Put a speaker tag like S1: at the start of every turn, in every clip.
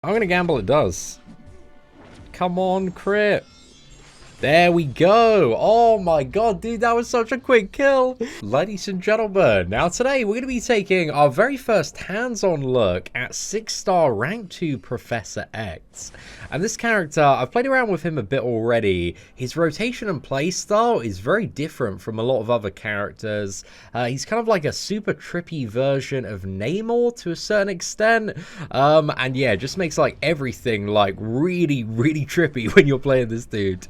S1: I'm going to gamble it does. Come on, crit. There we go. Oh my god, dude, that was such a quick kill. Ladies and gentlemen, now today we're going to be taking our very first hands-on look at 6-star rank 2 Professor X. And this character, I've played around with him a bit already. His rotation and playstyle is very different from a lot of other characters. He's kind of like a super trippy version of Namor to a certain extent. And yeah, just makes like everything like really, really trippy when you're playing this dude.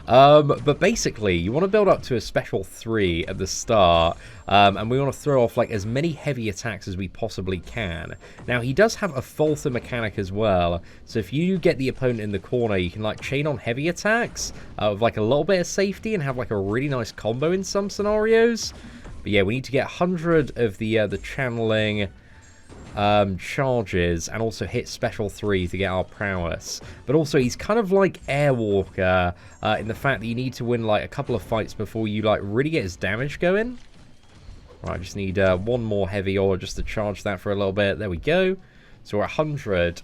S1: But basically, you want to build up to a special 3 at the start, and we want to throw off like as many heavy attacks as we possibly can. Now, he does have a falter mechanic as well, so if you get the opponent in the corner, you can like chain on heavy attacks with like a little bit of safety and have like a really nice combo in some scenarios. But yeah, we need to get 100 of the channeling charges and also hit special 3 to get our prowess. But also he's kind of like Airwalker in the fact that you need to win like a couple of fights before you like really get his damage going. Right, I just need one more heavy ore just to charge that for a little bit. There we go. So we're at 100.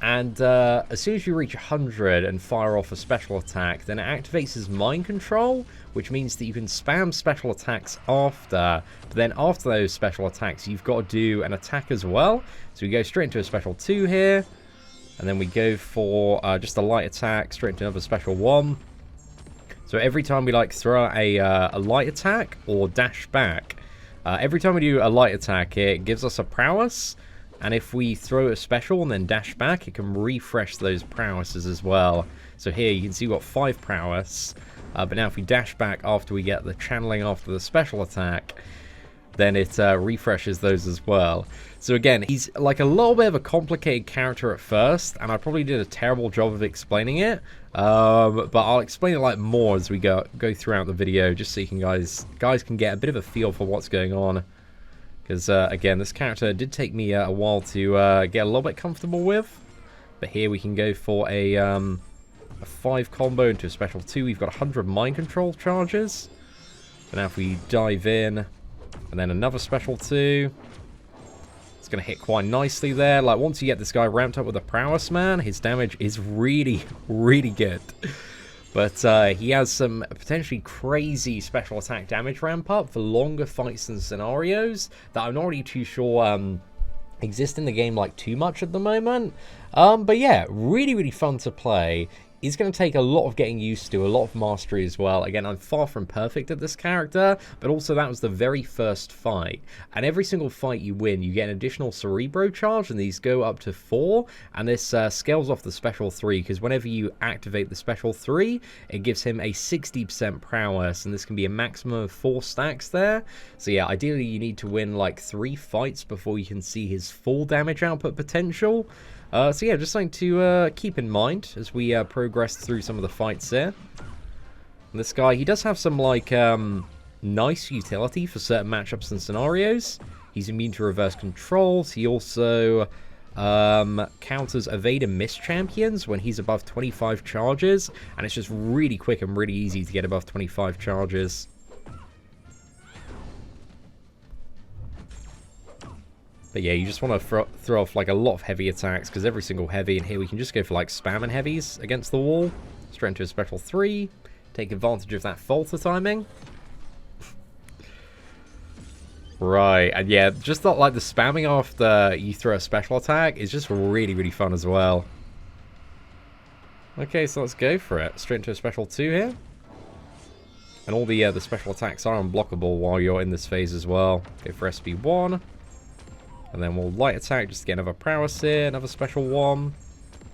S1: And as soon as you reach 100 and fire off a special attack, then it activates his mind control, which means that you can spam special attacks after. But then after those special attacks, you've got to do an attack as well. So we go straight into a special 2 here. And then we go for just a light attack, straight into another special 1. So every time we like throw out a light attack or dash back, every time we do a light attack, it gives us a prowess. And if we throw a special and then dash back, it can refresh those prowesses as well. So here you can see we've got 5 prowess. But now if we dash back after we get the channeling after the special attack, then it refreshes those as well. So again, he's like a little bit of a complicated character at first, and I probably did a terrible job of explaining it. But I'll explain it like more as we go throughout the video, just so you can guys can get a bit of a feel for what's going on. Because, again, this character did take me a while to get a little bit comfortable with. But here we can go for a 5 combo into a special 2. We've got 100 mind control charges. So now if we dive in, and then another special 2. It's going to hit quite nicely there. Like, once you get this guy ramped up with a prowess, man, his damage is really, really good. But he has some potentially crazy special attack damage ramp up for longer fights and scenarios that I'm not really too sure exist in the game like too much at the moment. But yeah, really, really fun to play. It's going to take a lot of getting used to, a lot of mastery as well. Again, I'm far from perfect at this character, but also that was the very first fight. And every single fight you win, you get an additional Cerebro charge, and these go up to 4. And this scales off the special 3, because whenever you activate the special 3, it gives him a 60% prowess, and this can be a maximum of 4 stacks there. So yeah, ideally you need to win like 3 fights before you can see his full damage output potential. So yeah, just something to keep in mind as we progress through some of the fights here. And this guy, he does have some like nice utility for certain matchups and scenarios. He's immune to reverse controls. He also counters evade and miss champions when he's above 25 charges. And it's just really quick and really easy to get above 25 charges. But yeah, you just want to throw off like a lot of heavy attacks, because every single heavy in here we can just go for like spamming heavies against the wall. Straight into a special 3. Take advantage of that falter timing. Right, and yeah, just not like the spamming after you throw a special attack is just really, really fun as well. Okay, so let's go for it. Straight into a special 2 here. And all the special attacks are unblockable while you're in this phase as well. Go for SP1. And then we'll light attack just to get another prowess here, another special 1.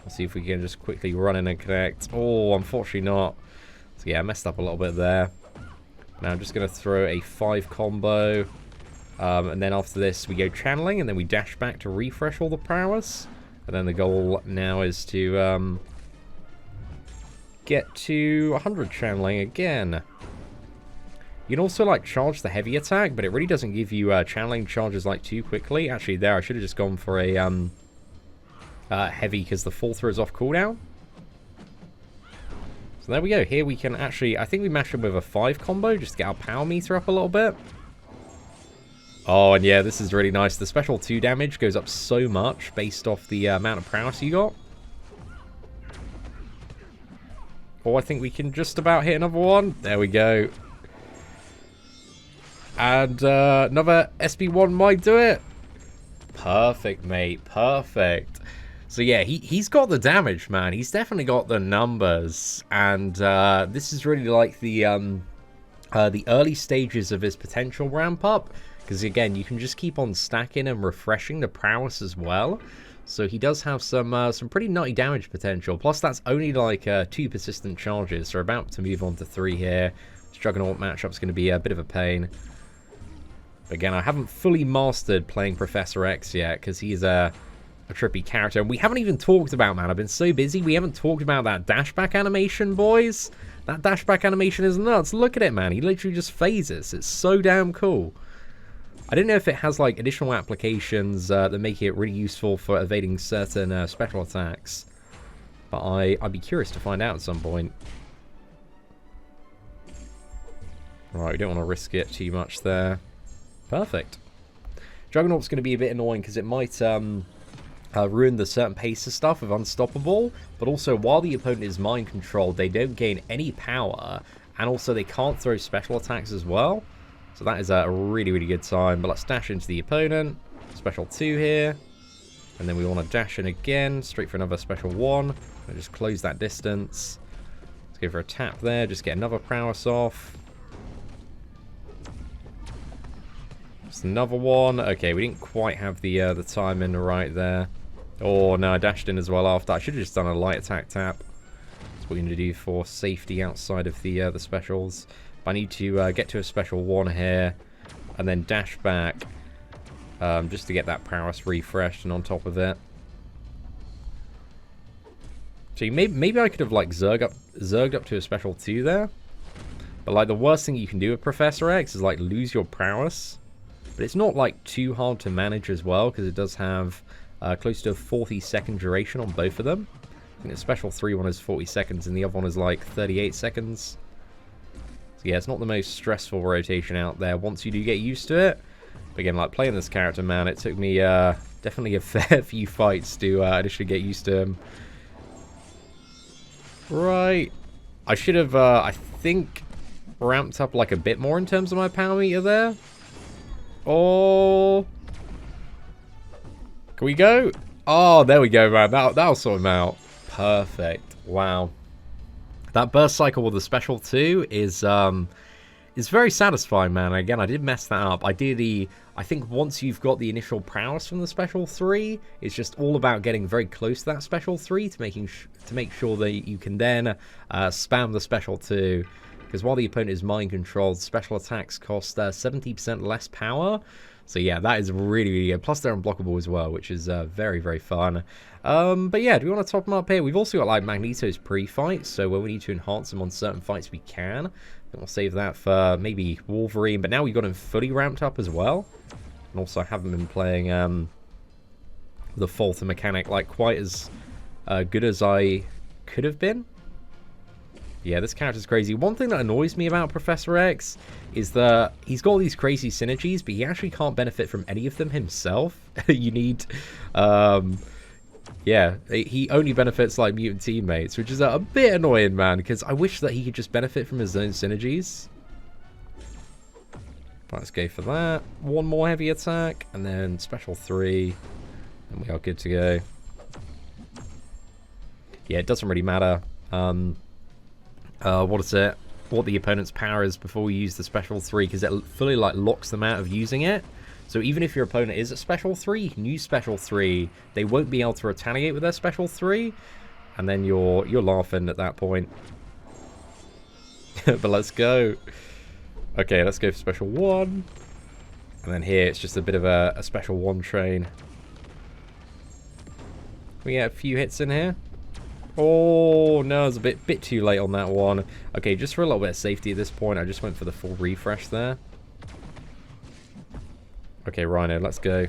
S1: Let's see if we can just quickly run in and connect. Oh, unfortunately not. So yeah, I messed up a little bit there. Now I'm just going to throw a 5 combo. And then after this we go channeling, and then we dash back to refresh all the prowess. And then the goal now is to get to 100 channeling again. You can also like charge the heavy attack, but it really doesn't give you channeling charges like too quickly. Actually, there I should have just gone for a heavy, because the full throw is off cooldown. So there we go. Here we can actually, I think we match him with a 5 combo just to get our power meter up a little bit. Oh, and yeah, this is really nice. The special 2 damage goes up so much based off the amount of prowess you got. Oh, I think we can just about hit another one. There we go. And another SB1 might do it. Perfect, mate. Perfect. So yeah, he's got the damage, man. He's definitely got the numbers. And this is really like the early stages of his potential ramp up. Because again, you can just keep on stacking and refreshing the prowess as well. So he does have some pretty nutty damage potential. Plus, that's only like 2 persistent charges. So we're about to move on to 3 here. This Juggernaut matchup's going to be a bit of a pain. But again, I haven't fully mastered playing Professor X yet, because he's a trippy character. And we haven't even talked about, man, I've been so busy, we haven't talked about that dashback animation, boys. That dashback animation is nuts. Look at it, man. He literally just phases. It's so damn cool. I don't know if it has like additional applications that make it really useful for evading certain special attacks, but I'd be curious to find out at some point. Right, we don't want to risk it too much there. Perfect. Juggernaut's going to be a bit annoying because it might ruin the certain pace of stuff of Unstoppable, but also while the opponent is mind controlled, they don't gain any power, and also they can't throw special attacks as well. So that is a really, really good sign. But let's dash into the opponent. Special 2 here. And then we want to dash in again. Straight for another special 1. And just close that distance. Let's go for a tap there. Just get another prowess off. Just another one. Okay, we didn't quite have the timing right there. Oh, no, I dashed in as well after. I should have just done a light attack tap. That's what we're going to do for safety outside of the specials. I need to get to a special 1 here and then dash back just to get that prowess refreshed and on top of it. So maybe I could have like zerged up to a special 2 there. But like the worst thing you can do with Professor X is like lose your prowess. But it's not like too hard to manage as well, because it does have close to a 40-second duration on both of them. I think the special 3 one is 40 seconds and the other one is like 38 seconds. Yeah, it's not the most stressful rotation out there once you do get used to it. But again, like playing this character, man, it took me definitely a fair few fights to initially get used to him. Right. I should have, I think, ramped up like a bit more in terms of my power meter there. Oh. Can we go? Oh, there we go, man. That'll sort him out. Perfect. Wow. That burst cycle with the special 2 is very satisfying, man. Again, I did mess that up. Ideally, I think once you've got the initial prowess from the special 3, it's just all about getting very close to that special 3 to make sure that you can then spam the special 2. Because while the opponent is mind controlled, special attacks cost 70% less power. So yeah, that is really, really good. Plus they're unblockable as well, which is very, very fun. But yeah, do we want to top them up here? We've also got like Magneto's pre-fights, so when we need to enhance them on certain fights, we can. I think we'll save that for maybe Wolverine, but now we've got him fully ramped up as well. And also haven't been playing the Falter mechanic like quite as good as I could have been. Yeah, this character's crazy. One thing that annoys me about Professor X is that he's got all these crazy synergies, but he actually can't benefit from any of them himself. You need... yeah, he only benefits like mutant teammates, which is a bit annoying, man, because I wish that he could just benefit from his own synergies. Let's go for that. 1 more heavy attack, and then special 3, and we are good to go. Yeah, it doesn't really matter. What is it? What the opponent's power is before we use the special 3, because it fully like locks them out of using it. So even if your opponent is at special 3, you can use special 3. They won't be able to retaliate with their special 3, and then you're laughing at that point. But let's go. Okay, let's go for special 1, and then here it's just a bit of a special 1 train. We get a few hits in here. Oh, no, it's a bit too late on that one. Okay, just for a little bit of safety at this point, I just went for the full refresh there. Okay, Rhino, let's go.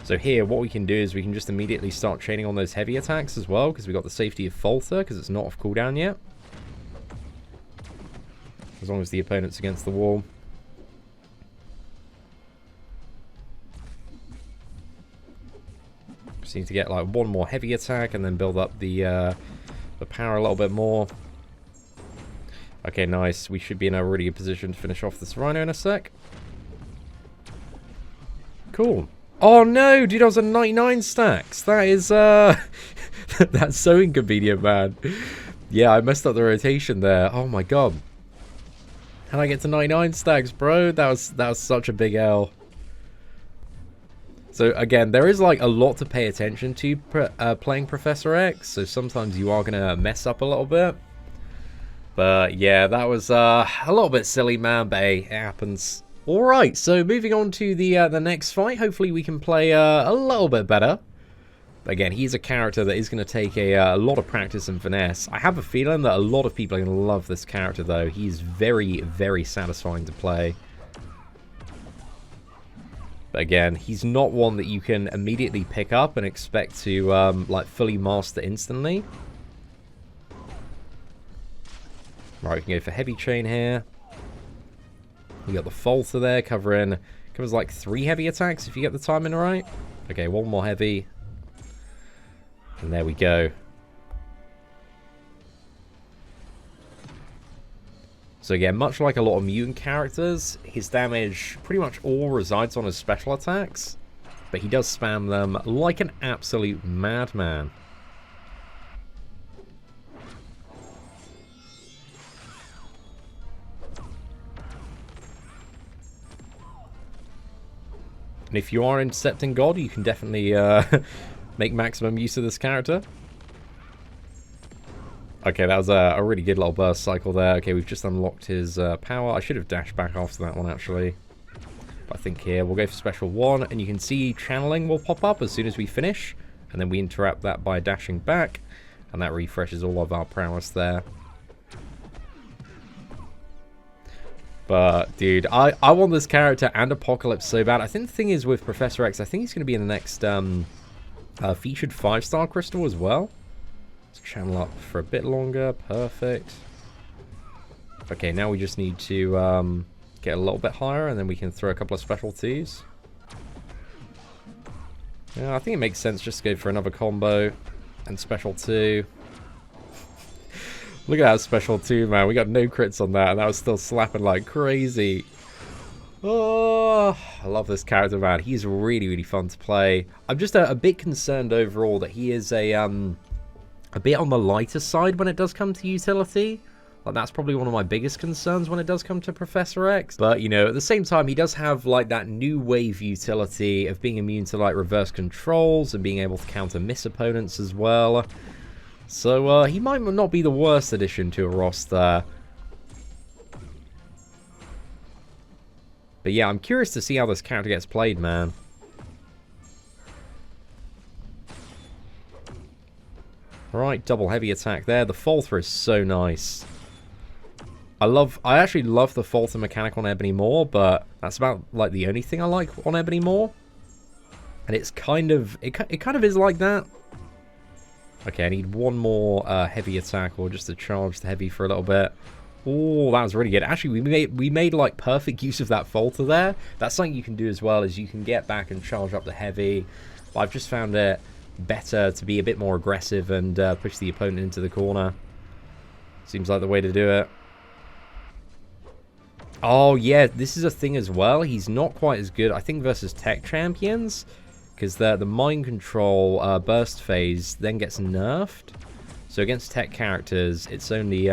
S1: So here, what we can do is we can just immediately start chaining on those heavy attacks as well, because we've got the safety of Falter, because it's not off cooldown yet. As long as the opponent's against the wall. Just need to get like one more heavy attack and then build up the power a little bit more. Okay, nice. We should be in a really good position to finish off this Rhino in a sec. Cool. Oh no, dude, I was at 99 stacks. That is, that's so inconvenient, man. Yeah, I messed up the rotation there. Oh my god. How'd I get to 99 stacks, bro? That was such a big L. So again, there is like a lot to pay attention to playing Professor X. So sometimes you are gonna mess up a little bit. But yeah, that was a little bit silly, man. But hey, it happens. All right, so moving on to the next fight. Hopefully we can play a little bit better. Again, he's a character that is going to take a lot of practice and finesse. I have a feeling that a lot of people are going to love this character, though. He's very, very satisfying to play. But again, he's not one that you can immediately pick up and expect to like fully master instantly. Right, we can go for heavy chain here. We got the falter there covers like 3 heavy attacks if you get the timing right. Okay, one more heavy. And there we go. So again, much like a lot of mutant characters, his damage pretty much all resides on his special attacks. But he does spam them like an absolute madman. And if you are intercepting God, you can definitely make maximum use of this character. Okay, that was a really good little burst cycle there. Okay, we've just unlocked his power. I should have dashed back after that one, actually. But I think here, we'll go for special 1. And you can see channeling will pop up as soon as we finish. And then we interrupt that by dashing back. And that refreshes all of our prowess there. But, dude, I want this character and Apocalypse so bad. I think the thing is with Professor X, I think he's going to be in the next featured 5-star crystal as well. Let's channel up for a bit longer. Perfect. Okay, now we just need to get a little bit higher, and then we can throw a couple of special 2s. Yeah, I think it makes sense just to go for another combo and special 2. Look at that special 2, man. We got no crits on that, and that was still slapping like crazy. Oh, I love this character, man. He's really, really fun to play. I'm just a bit concerned overall that he is a bit on the lighter side when it does come to utility. Like, that's probably one of my biggest concerns when it does come to Professor X. But, you know, at the same time, he does have, like, that new wave utility of being immune to, like, reverse controls and being able to counter miss opponents as well. So, he might not be the worst addition to a roster. But yeah, I'm curious to see how this character gets played, man. Alright, double heavy attack there. The falter is so nice. I actually love the falter mechanic on Ebony Maw, but that's about, like, the only thing I like on Ebony Maw. And it's kind of, it kind of is like that. Okay, I need one more heavy attack, or just to charge the heavy for a little bit. Oh, that was really good. Actually, we made like perfect use of that falter there. That's something you can do as well, is you can get back and charge up the heavy. But I've just found it better to be a bit more aggressive and push the opponent into the corner. Seems like the way to do it. Oh yeah, this is a thing as well. He's not quite as good, I think, versus tech champions, because the mind control burst phase then gets nerfed. So against tech characters, it's only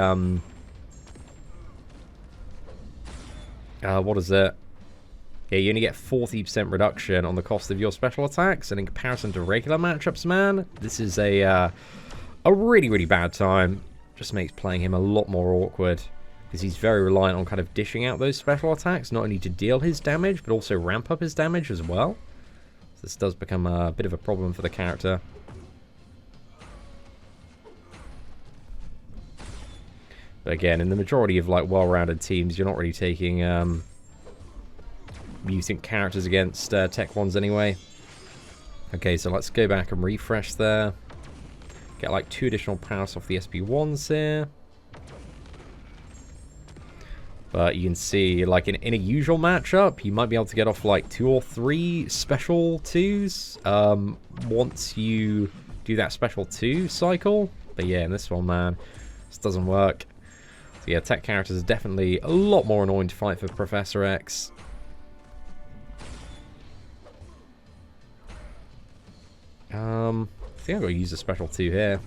S1: what is it? Yeah, you only get 40% reduction on the cost of your special attacks, and in comparison to regular matchups, man, this is a really, really bad time. Just makes playing him a lot more awkward, because he's very reliant on kind of dishing out those special attacks, not only to deal his damage, but also ramp up his damage as well. So this does become a bit of a problem for the character. But again, in the majority of like well-rounded teams, you're not really taking mutant characters against tech ones anyway. Okay, so let's go back and refresh there. Get like 2 additional powers off the SP1s here. But you can see, like, in a usual matchup, you might be able to get off, like, 2 or 3 special 2s once you do that special 2 cycle. But yeah, in this one, man, this doesn't work. So yeah, tech characters are definitely a lot more annoying to fight for Professor X. I think I've got to use a special 2 here.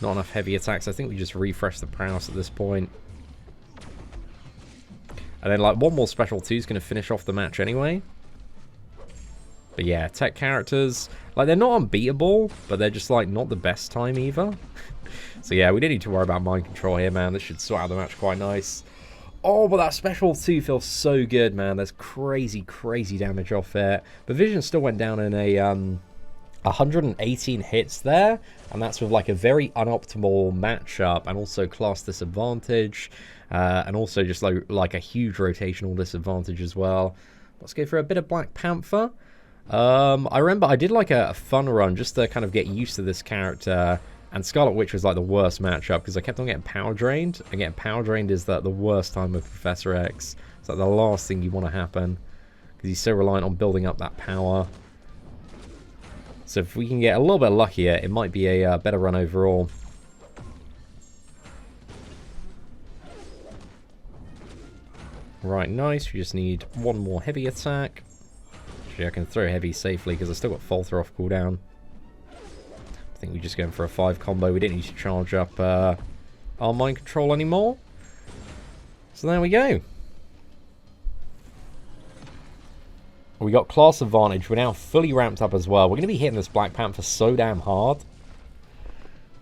S1: Not enough heavy attacks. I think we just refresh the prowess at this point. And then, like, one more special 2 is going to finish off the match anyway. But yeah, tech characters, like, they're not unbeatable, but they're just, like, not the best time either. So yeah, we don't need to worry about mind control here, man. This should sort out the match quite nice. Oh, but that special 2 feels so good, man. There's crazy, crazy damage off it. But Vision still went down in a 118 hits there, and that's with, like, a very unoptimal matchup and also class disadvantage, and also just like a huge rotational disadvantage as well. Let's go for a bit of Black Panther. I remember I did, like, a fun run just to kind of get used to this character, and Scarlet Witch was, like, the worst matchup because I kept on getting power drained, and getting power drained is the worst time with Professor X. It's like the last thing you want to happen because he's so reliant on building up that power. So if we can get a little bit luckier, it might be a better run overall. Right, nice. We just need one more heavy attack. Actually, I can throw heavy safely because I've still got Falter off cooldown. I think we're just going for a 5 combo. We didn't need to charge up our mind control anymore. So there we go. We got class advantage. We're now fully ramped up as well. We're going to be hitting this Black Panther so damn hard.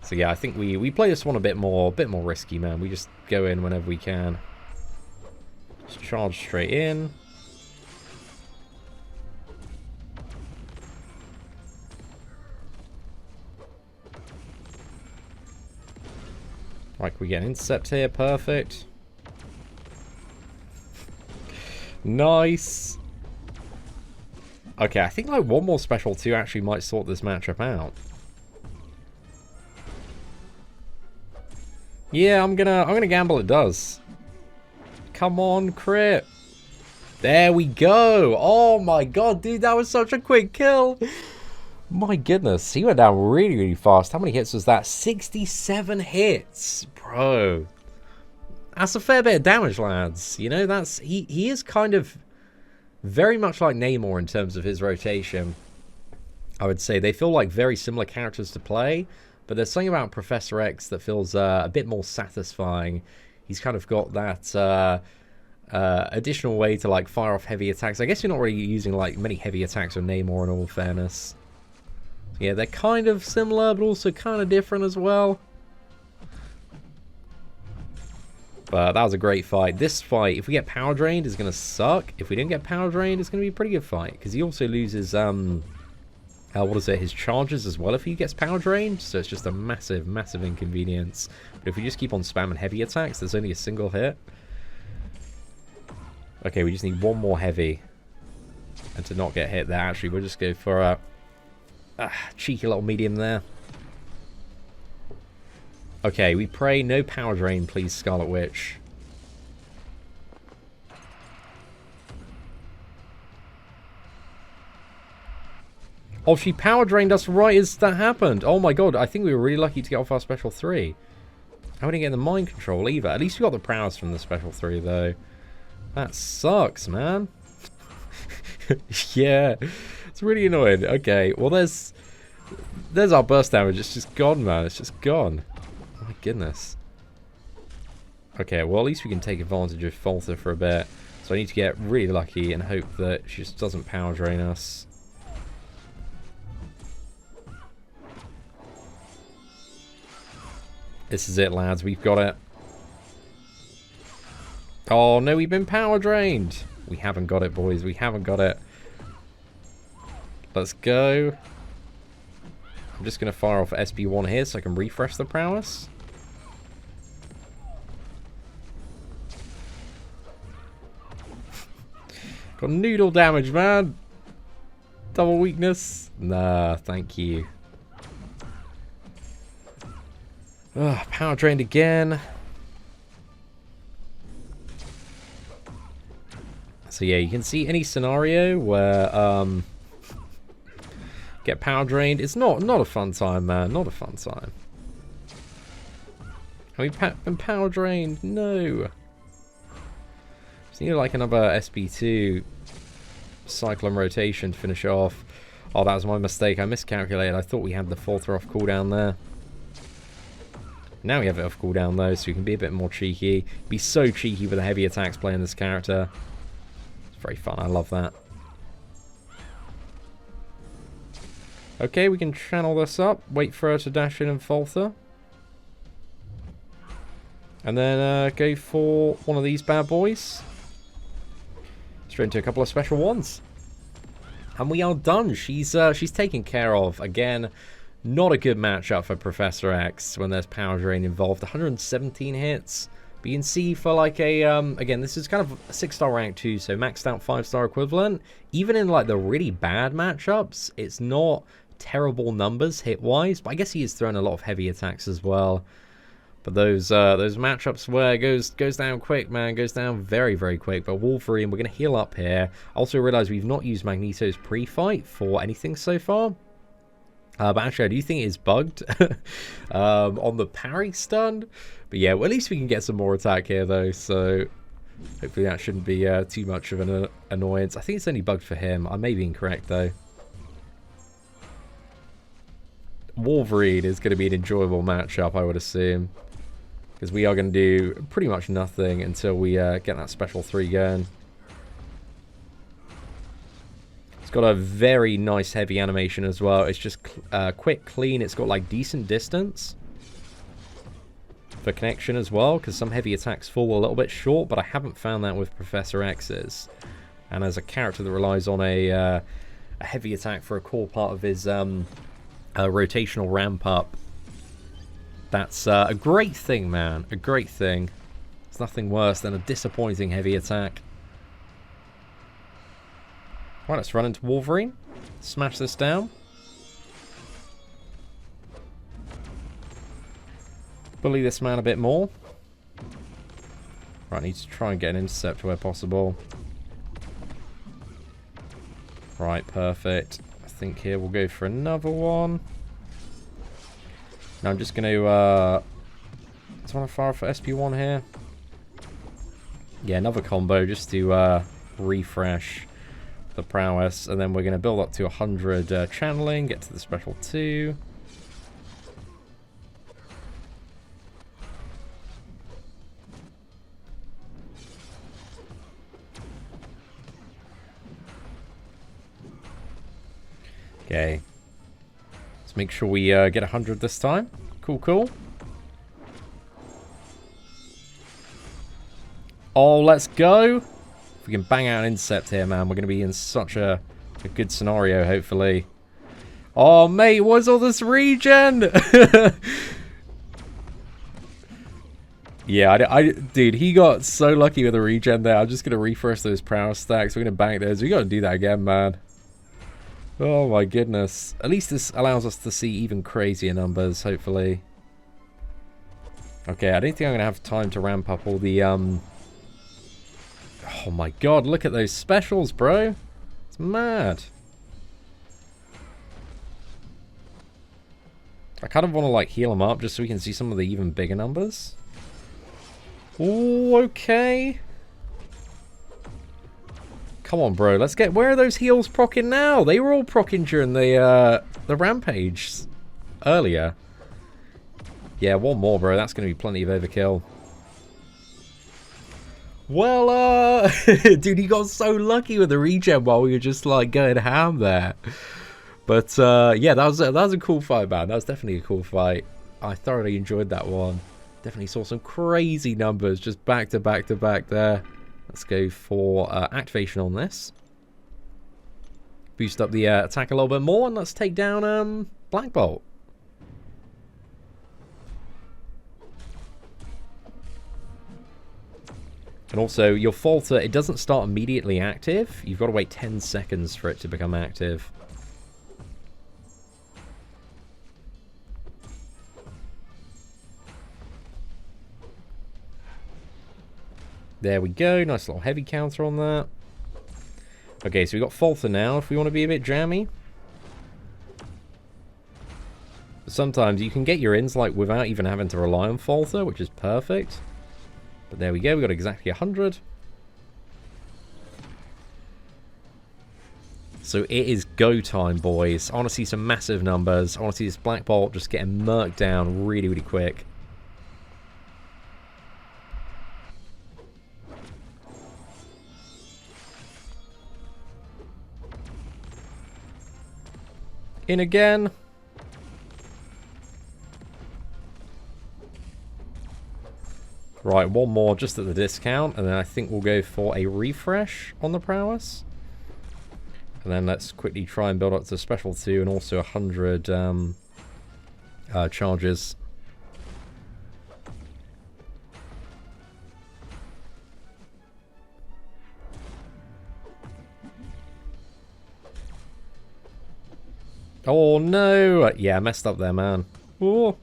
S1: So yeah, I think we play this one a bit more risky, man. We just go in whenever we can. Just charge straight in. Right, we get an intercept here. Perfect. Nice. Okay, I think like one more special 2 actually might sort this matchup out. Yeah, I'm gonna gamble it does. Come on, crit. There we go. Oh my god, dude, that was such a quick kill. My goodness, he went down really, really fast. How many hits was that? 67 hits, bro. That's a fair bit of damage, lads. You know, that's he is kind of very much like Namor in terms of his rotation. I would say they feel like very similar characters to play, but there's something about Professor X that feels a bit more satisfying. He's kind of got that additional way to like fire off heavy attacks. I guess you're not really using like many heavy attacks with Namor in all fairness. Yeah, they're kind of similar, but also kind of different as well. But that was a great fight. This fight, if we get power drained, is going to suck. If we don't get power drained, it's going to be a pretty good fight. Because he also loses, what is it, his charges as well if he gets power drained. So it's just a massive, massive inconvenience. But if we just keep on spamming heavy attacks, there's only a single hit. Okay, we just need one more heavy. And to not get hit there, actually, we'll just go for a cheeky little medium there. Okay, we pray no power drain, please, Scarlet Witch. Oh, she power drained us right as that happened. Oh my god, I think we were really lucky to get off our special 3. I didn't get the mind control either. At least we got the prowess from the special 3, though. That sucks, man. Yeah, it's really annoying. Okay, well, there's our burst damage. It's just gone, man. It's just gone. Oh my goodness. Okay, well, at least we can take advantage of Falter for a bit. So I need to get really lucky and hope that she just doesn't power drain us. This is it, lads. We've got it. Oh, no, we've been power drained. We haven't got it, boys. We haven't got it. Let's go. I'm just going to fire off SB1 here so I can refresh the prowess. Got noodle damage, man. Double weakness. Nah, thank you. Ugh, power drained again. So yeah, you can see any scenario where get power drained. It's not a fun time, man. Not a fun time. Have we been power drained? No. Just need like another SB2 cyclone rotation to finish off. Oh, that was my mistake. I miscalculated. I thought we had the 4th off cooldown there. Now we have it off cooldown though, so we can be a bit more cheeky. Be so cheeky with the heavy attacks playing this character. It's very fun. I love that. Okay, we can channel this up. Wait for her to dash in and falter. And then go for one of these bad boys. Straight into a couple of special ones. And we are done. She's taken care of. Again, not a good matchup for Professor X when there's power drain involved. 117 hits. But you can see for like a, again, this is kind of a 6-star rank too, so maxed out 5-star equivalent. Even in like the really bad matchups, it's not terrible numbers hit-wise. But I guess he is throwing a lot of heavy attacks as well. But those matchups where it goes down quick, man, goes down very, very quick. But Wolverine, we're going to heal up here. Also realize we've not used Magneto's pre-fight for anything so far. But actually, I do think it is bugged on the parry stun. But yeah, well, at least we can get some more attack here, though. So hopefully that shouldn't be too much of an annoyance. I think it's only bugged for him. I may be incorrect, though. Wolverine is going to be an enjoyable matchup, I would assume. Because we are going to do pretty much nothing until we get that special 3 going. It's got a very nice heavy animation as well. It's just quick, clean. It's got like decent distance for connection as well, because some heavy attacks fall a little bit short, but I haven't found that with Professor X's. And as a character that relies on a heavy attack for a core part of his rotational ramp up, that's a great thing, man. A great thing. It's nothing worse than a disappointing heavy attack. Right, let's run into Wolverine. Smash this down. Bully this man a bit more. Right, I need to try and get an intercept where possible. Right, perfect. I think here we'll go for another one. Now I'm just going to... do I want to fire for SP1 here? Yeah, another combo just to refresh the prowess. And then we're going to build up to 100 channeling, get to the special 2. Okay. Let's make sure we get 100 this time. Cool, cool. Oh, let's go. If we can bang out an intercept here, man, we're going to be in such a good scenario, hopefully. Oh, mate, what's all this regen? Yeah, dude, he got so lucky with the regen there. I'm just going to refresh those power stacks. We're going to bank those. We got to do that again, man. Oh my goodness. At least this allows us to see even crazier numbers, hopefully. Okay, I don't think I'm going to have time to ramp up all the, Oh my god, look at those specials, bro. It's mad. I kind of want to, like, heal them up just so we can see some of the even bigger numbers. Ooh, okay. Come on, bro. Let's get... Where are those heals proccing now? They were all proccing during the rampage earlier. Yeah, one more, bro. That's going to be plenty of overkill. Well, dude, he got so lucky with the regen while we were just, like, going ham there. But, yeah, that was a cool fight, man. That was definitely a cool fight. I thoroughly enjoyed that one. Definitely saw some crazy numbers just back to back to back there. Let's go for activation on this. Boost up the attack a little bit more, and let's take down Black Bolt. And also, your falter, it doesn't start immediately active. You've got to wait 10 seconds for it to become active. There we go. Nice little heavy counter on that. Okay, so we got Falter now if we want to be a bit jammy. Sometimes you can get your ins like without even having to rely on Falter, which is perfect. But there we go, we got exactly 100. So it is go time, boys. I want to see some massive numbers. I want to see this Black Bolt just getting murked down really, really quick. In again. Right, one more just at the discount, and then I think we'll go for a refresh on the prowess. And then let's quickly try and build up to special 2 and also 100 charges. Oh no! Yeah, I messed up there, man. Oh,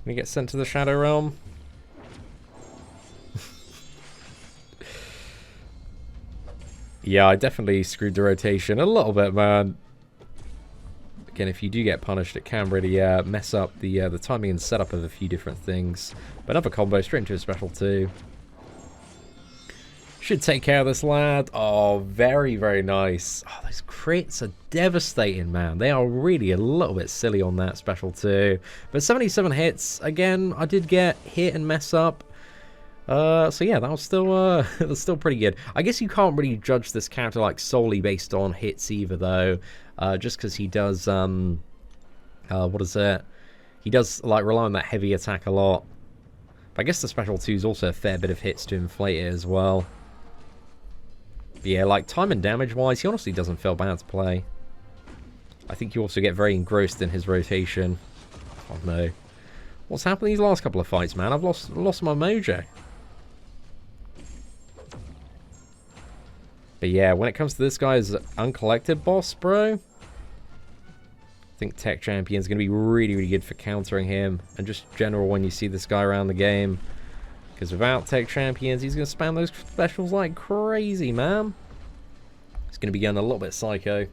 S1: we get sent to the Shadow Realm. Yeah, I definitely screwed the rotation a little bit, man. Again, if you do get punished, it can really mess up the timing and setup of a few different things. But another combo straight into a special 2. Should take care of this lad. Oh, very, very nice. Oh, those crits are devastating, man. They are really a little bit silly on that special 2. But 77 hits. Again, I did get hit and mess up. So yeah, that was still that's still pretty good. I guess you can't really judge this character like solely based on hits either, though. Just because he does what is it? He does like rely on that heavy attack a lot. But I guess the special 2 is also a fair bit of hits to inflate it as well. But yeah, like time and damage wise, he honestly doesn't feel bad to play. I think you also get very engrossed in his rotation. Oh no. What's happened these last couple of fights, man? I've lost my mojo. But yeah, when it comes to this guy's uncollected boss, bro, I think Tech Champion's going to be really, really good for countering him. And just general when you see this guy around the game. Because without Tech Champions, he's going to spam those specials like crazy, man. He's going to be getting a little bit psycho.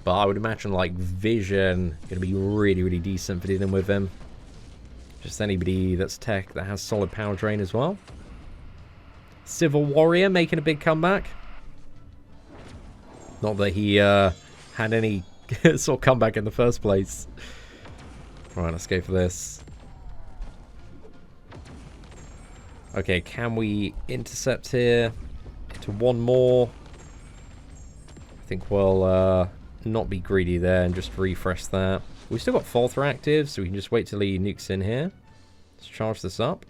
S1: But I would imagine, like, Vision going to be really, really decent for dealing with him. Just anybody that's tech that has solid power drain as well. Civil Warrior making a big comeback. Not that he had any sort of comeback in the first place. Alright, let's go for this. Okay, can we intercept here? To one more. I think we'll not be greedy there and just refresh that. We've still got Falter active, so we can just wait till he nukes in here. Let's charge this up.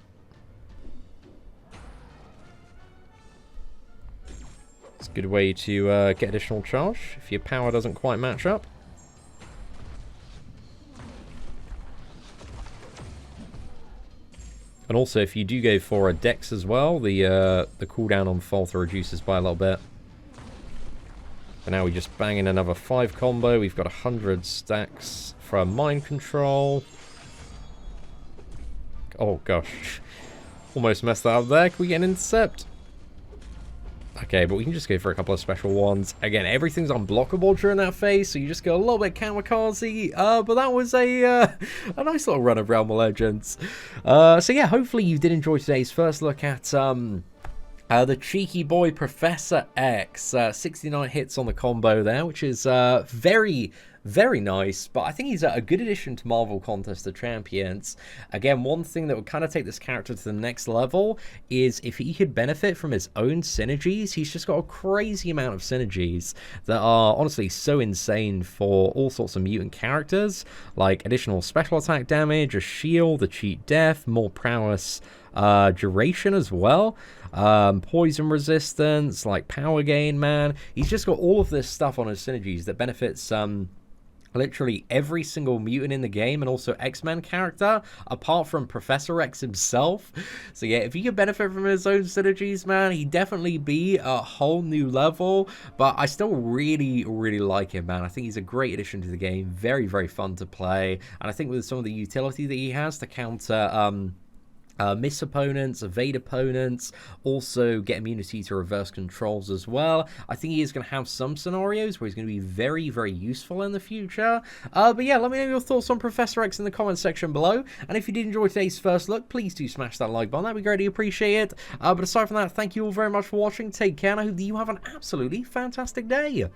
S1: It's a good way to get additional charge if your power doesn't quite match up. And also, if you do go for a Dex as well, the cooldown on Falter reduces by a little bit. But now we just bang in another 5 combo. We've got 100 stacks from Mind Control. Oh gosh. Almost messed that up there. Can we get an intercept? Okay, but we can just go for a couple of special ones. Again, everything's unblockable during that phase, so you just go a little bit kamikaze. But that was a nice little run of Realm of Legends. So yeah, hopefully you did enjoy today's first look at the cheeky boy Professor X. 69 hits on the combo there, which is very, very nice. But I think he's a good addition to Marvel Contest of Champions. Again, one thing that would kind of take this character to the next level is if he could benefit from his own synergies. He's just got a crazy amount of synergies that are honestly so insane for all sorts of mutant characters, like additional special attack damage, a shield, a cheat death, more prowess, duration as well, poison resistance, like power gain, man. He's just got all of this stuff on his synergies that benefits literally every single mutant in the game and also X-Men character apart from Professor X himself. So yeah, if he could benefit from his own synergies, man, he'd definitely be a whole new level. But I still really, really like him, man. I think he's a great addition to the game. Very, very fun to play. And I think with some of the utility that he has to counter miss opponents, evade opponents, also get immunity to reverse controls as well. I think he is going to have some scenarios where he's going to be very, very useful in the future. But yeah, let me know your thoughts on Professor X in the comments section below. And if you did enjoy today's first look, please do smash that like button. That'd be greatly appreciated. But aside from that, thank you all very much for watching. Take care, and I hope that you have an absolutely fantastic day.